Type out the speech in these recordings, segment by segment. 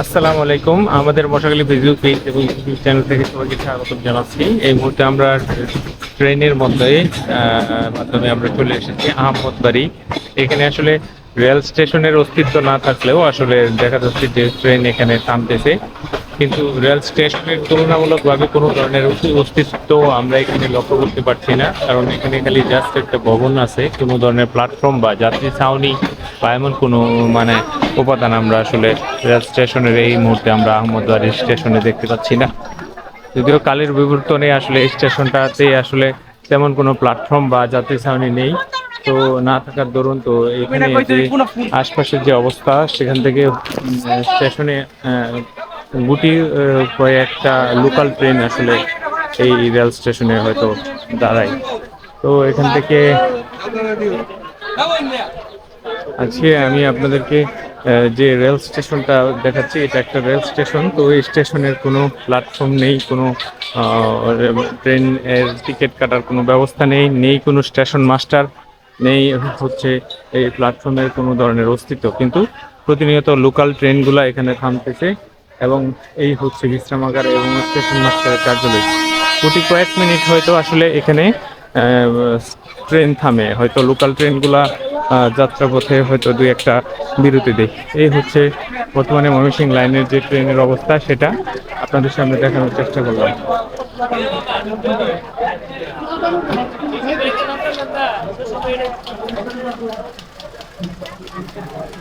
আসসালামু আলাইকুম। আমাদের মশাখালী ফেসবুক পেজ এবং ইউটিউব চ্যানেল থেকে সবাইকে স্বাগতম জানাচ্ছি। এই মুহূর্তে আমরা ট্রেনের মাধ্যমে আমরা চলে এসেছি আহমদবাড়ি। এখানে আসলে রেল স্টেশনের অস্তিত্ব না থাকলেও আসলে দেখা যাচ্ছে যে ট্রেন এখানে থামতেছে, কিন্তু রেল স্টেশনের তুলনামূলকভাবে কোনো ধরনের অস্তিত্ব আমরা এখানে লক্ষ্য করতে পারছি না, কারণ এখানে খালি জাস্ট একটা ভবন আছে। কোনো ধরনের প্ল্যাটফর্ম বা যাত্রী ছাউনি বা এমন কোনো মানে উপাদান আমরা আসলে রেল স্টেশনের এই মুহূর্তে আমরা আহমদবাড়ি স্টেশনে দেখতে পাচ্ছি না। যদিও কালের বিবর্তনে আসলে এই স্টেশনটাতে আসলে তেমন কোনো প্ল্যাটফর্ম বা যাত্রী ছাউনি নেই। তো না থাকার দরুন তো এখানে যে আশপাশের যে অবস্থা সেখান থেকে স্টেশনে গুটি কয়েকটা লোকাল ট্রেন আসলে এই রেল স্টেশনে হয়তো দাঁড়ায়। তো এখান থেকে আজকে আমি আপনাদেরকে যে রেল স্টেশনটা দেখাচ্ছি, এটা একটা রেল স্টেশন। তো এই স্টেশনের কোনো প্ল্যাটফর্ম নেই, কোনো ট্রেন এর টিকিট কাটার কোনো ব্যবস্থা নেই, নেই কোনো স্টেশন মাস্টার, নেই হচ্ছে এই প্ল্যাটফর্মের কোনো ধরনের অস্তিত্ব। কিন্তু প্রতিনিয়ত লোকাল ট্রেনগুলো এখানে থামতেছে এবং এই হচ্ছে বিশ্রামাগার এবং স্টেশন মাস্টারের কার্যালয়। প্রতি কয়েক মিনিট হয়তো আসলে এখানে ট্রেন থামে, হয়তো লোকাল ট্রেনগুলা যাত্রাপথে হয়তো দুই একটা বিরতি দেয়। এই হচ্ছে বর্তমানে ময়মনসিংহ লাইনের যে ট্রেনের অবস্থা, সেটা আপনাদের সামনে দেখানোর চেষ্টা করলাম।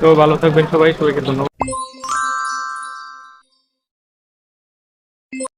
তো ভালো থাকবেন সবাই, সবাইকে ধন্যবাদ।